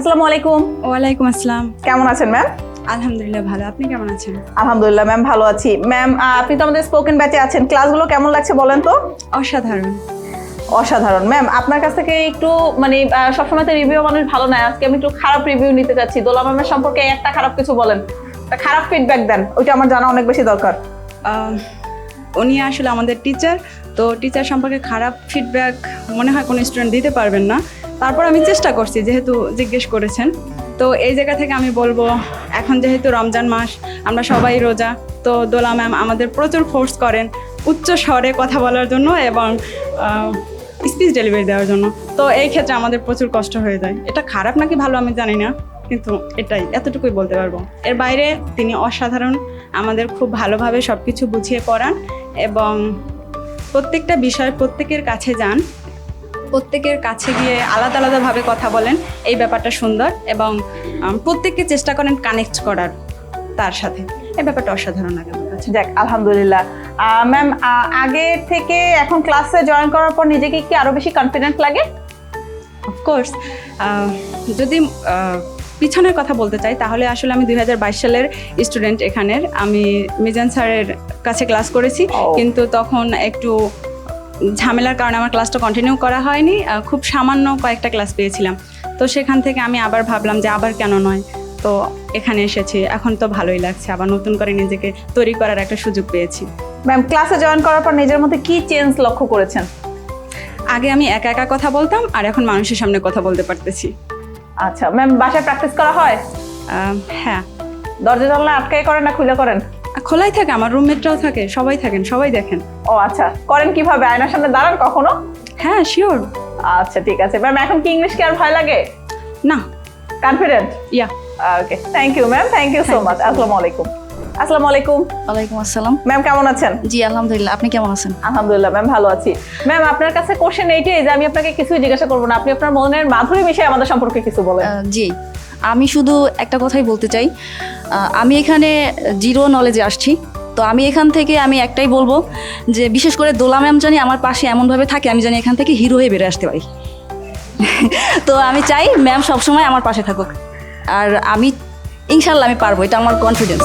আসসালামু আলাইকুম। ওয়ালাইকুম আসসালাম। কেমন আছেন ম্যাম? আলহামদুলিল্লাহ ভালো, আপনি কেমন আছেন? আলহামদুলিল্লাহ ম্যাম, ভালো আছি। ম্যাম, আপনি তো আমাদের স্পোকেন ব্যাচে আছেন, ক্লাসগুলো কেমন লাগছে বলেন তো? অসাধারণ। অসাধারণ। ম্যাম, আপনার কাছ থেকে একটু মানে সবসময় তো রিভিউ মানুষ ভালো নয়, আজকে আমি একটু খারাপ রিভিউ নিতে চাচ্ছি। দোলা ম্যামের সম্পর্কে একটা খারাপ কিছু বলেন, একটা খারাপ ফিডব্যাক দেন, ওইটা আমার জানা অনেক বেশি দরকার। উনি আসলে আমাদের টিচার, তো টিচার সম্পর্কে খারাপ ফিডব্যাক মনে হয় কোনো স্টুডেন্ট দিতে পারবেন না। তারপর আমি চেষ্টা করছি, যেহেতু জিজ্ঞেস করেছেন, তো এই জায়গা থেকে আমি বলবো, এখন যেহেতু রমজান মাস, আমরা সবাই রোজা, তো দোলা ম্যাম আমাদের প্রচুর ফোর্স করেন উচ্চ স্বরে কথা বলার জন্য এবং স্পিচ ডেলিভারি দেওয়ার জন্য। তো এই ক্ষেত্রে আমাদের প্রচুর কষ্ট হয়ে যায়। এটা খারাপ নাকি ভালো আমি জানি না, কিন্তু এতটুকুই বলতে পারবো। এর বাইরে তিনি অসাধারণ, আমাদের খুব ভালোভাবে সব কিছু বুঝিয়ে পড়ান এবং প্রত্যেকটা বিষয় প্রত্যেকের কাছে যান, প্রত্যেকের কাছে গিয়ে আলাদা আলাদাভাবে কথা বলেন। এই ব্যাপারটা সুন্দর এবং প্রত্যেককে চেষ্টা করেন কানেক্ট করার তার সাথে। এই ব্যাপারটা অসাধারণ লাগে আমার কাছে। যাক, আলহামদুলিল্লাহ। ম্যাম, আগে থেকে এখন ক্লাসে জয়েন করার পর নিজেকে কি আরো বেশি কনফিডেন্ট লাগে? অফকোর্স, যদি পিছনের কথা বলতে চাই তাহলে আসলে আমি 2022 সালের স্টুডেন্ট এখানের। আমি মিজান স্যারের কাছে ক্লাস করেছি, কিন্তু তখন একটু ঝামেলার কারণে আমার ক্লাসটা কন্টিনিউ করা হয়নি। খুব সামান্য কয়েকটা ক্লাস পেয়েছিলাম। তো সেখান থেকে আমি আবার ভাবলাম যে আবার কেন নয়, তো এখানে এসেছি। এখন তো ভালোই লাগছে, আবার নতুন করে নিজেকে তৈরি করার একটা সুযোগ পেয়েছি। ম্যাম, ক্লাসে জয়েন করার পর নিজের মধ্যে কি চেঞ্জ লক্ষ্য করেছেন? আগে আমি একা একা কথা বলতাম, আর এখন মানুষের সামনে কথা বলতে পারতেছি। আচ্ছা ম্যাম, বাসায় প্র্যাকটিস করা হয়? হ্যাঁ। দরজা জানলা আটকাই করেন না খুলে করেন? খোলাই থাকে, আমার রুমমেটরাও থাকে, সবাই থাকেন, সবাই দেখেন। ও আচ্ছা, করেন কিভাবে? আয়নার সামনে দাঁড়ান কখনো? হ্যাঁ, শিওর। আচ্ছা ঠিক আছে ম্যাম, এখন কি ইংলিশ কি আর ভয় লাগে? না, confident? Yeah. Okay, thank you ma'am, thank you so much. আসসালামু আলাইকুম। আসসালামু আলাইকুম। ওয়ালাইকুম আসসালাম। ম্যাম, কেমন আছেন? জি আলহামদুলিল্লাহ, আপনি কেমন আছেন? আলহামদুলিল্লাহ ম্যাম, ভালো আছি। ম্যাম, আপনার কাছে কোশ্চেন এইটাই যে আমি আপনাকে কিছুই জিজ্ঞাসা করবো না, আপনি আপনার মনের মাধুরী মিশিয়ে আমাদের সম্পর্কে কিছু বলেন। জি, আমি শুধু একটা কথাই বলতে চাই। আমি এখানে জিরো নলেজে আসছি, তো আমি এখান থেকে আমি একটাই বলবো যে বিশেষ করে দোলা ম্যাম জানি আমার পাশে এমনভাবে থাকে, আমি জানি এখান থেকে হিরো হয়ে বেরিয়ে আসতে পারি। তো আমি চাই ম্যাম সবসময় আমার পাশে থাকুক, আর আমি ইনশাল্লাহ আমি পারবো, এটা আমার কনফিডেন্স।